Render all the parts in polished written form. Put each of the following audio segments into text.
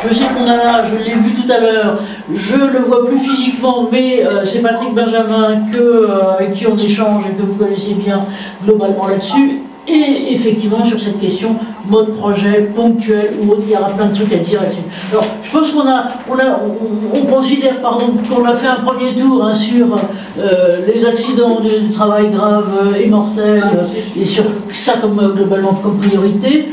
Je sais qu'on a là, je l'ai vu tout à l'heure, je le vois plus physiquement, mais c'est Patrick Benjamin avec qui on échange et que vous connaissez bien globalement là-dessus. Et effectivement, sur cette question, mode projet, ponctuel ou autre, il y aura plein de trucs à dire là-dessus. Alors, je pense on considère qu'on a fait un premier tour sur les accidents du travail graves et mortels, et sur ça globalement comme priorité.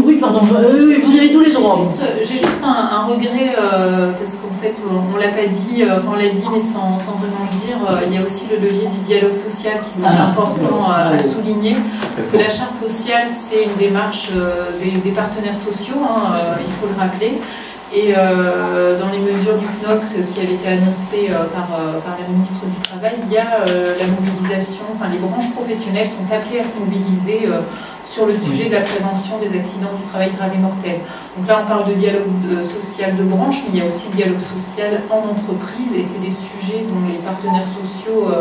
Oui, pardon, vous avez tous les droits. J'ai juste un regret, parce qu'en fait, on l'a pas dit, on l'a dit, mais sans vraiment le dire, il y a aussi le levier du dialogue social qui semble important à souligner, parce que la charte sociale, c'est une démarche des partenaires sociaux, il faut le rappeler. Et dans les mesures du CNOCT qui avaient été annoncées par la ministre du Travail, il y a la mobilisation, enfin les branches professionnelles sont appelées à se mobiliser sur le sujet de la prévention des accidents du travail graves et mortels. Donc là on parle de dialogue social de branche, mais il y a aussi le dialogue social en entreprise, et c'est des sujets dont les partenaires sociaux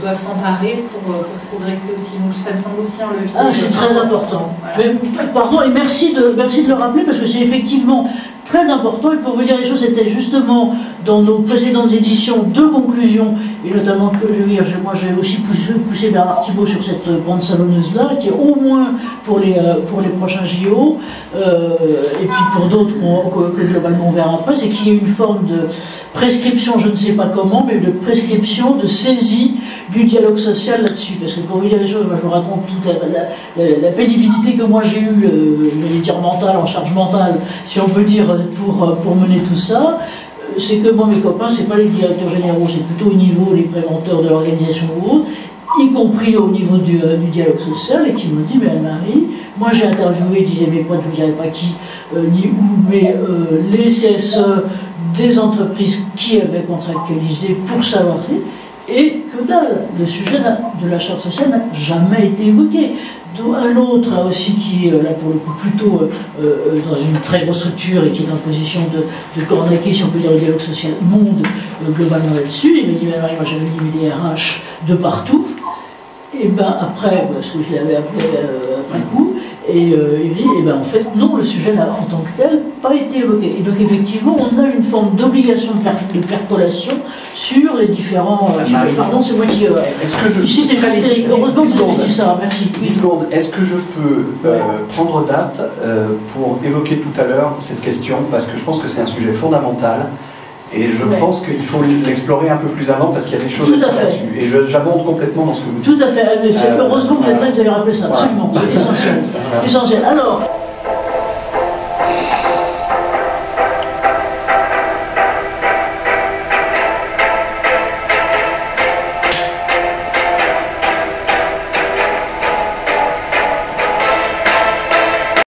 doivent s'emparer pour progresser aussi. Donc ça me semble aussi un levier. Ah, c'est très important. Voilà. Pardon, et merci de le rappeler, parce que c'est effectivement très important. Et pour vous dire les choses, c'était justement dans nos précédentes éditions deux conclusions, et notamment que moi j'ai aussi poussé Bernard Thibault sur cette bande savonneuse-là, qui est au moins pour les prochains JO, et puis pour d'autres que globalement on verra après, c'est qu'il y ait une forme de prescription, je ne sais pas comment, mais de prescription, de saisie du dialogue social là-dessus. Parce que pour vous dire les choses, moi je vous raconte toute la pénibilité que moi j'ai eue, je vais dire mentale, en charge mentale, si on peut dire, pour mener tout ça. C'est que moi, mes copains, c'est pas les directeurs généraux, c'est plutôt au niveau les préventeurs de l'organisation ou autre, y compris au niveau du dialogue social, et qui m'ont dit, mais Anne-Marie, moi j'ai interviewé, disait mes potes, je ne vous dirai pas qui, ni où, mais les CSE des entreprises qui avaient contractualisé pour savoir et que dalle, le sujet de la charte sociale n'a jamais été évoqué. Un autre là aussi qui est là pour le coup plutôt dans une très grosse structure et qui est en position de cornaquer, si on peut dire, le dialogue social monde globalement là-dessus. Il m'a dit, mais Marie, moi j'avais mis des RH de partout, et ben après, parce que je l'avais appelé après coup, et il me dit, et ben en fait non, le sujet n'a en tant que tel pas été évoqué. Et donc effectivement, on a une forme d'obligation de percolation sur les différents sujets. Pardon, c'est moi qui... ici c'est Frédéric, heureusement que vous avez dit ça, merci. 10 secondes, est-ce que je peux prendre date pour évoquer tout à l'heure cette question, parce que je pense que c'est un sujet fondamental. Et je pense qu'il faut l'explorer un peu plus avant, parce qu'il y a des choses à dire là-dessus. Et j'abonde complètement dans ce que vous dites. Tout à fait. Heureusement que vous êtes là, vous avez rappelé ça. Absolument. C'est essentiel. Essentiel. Alors.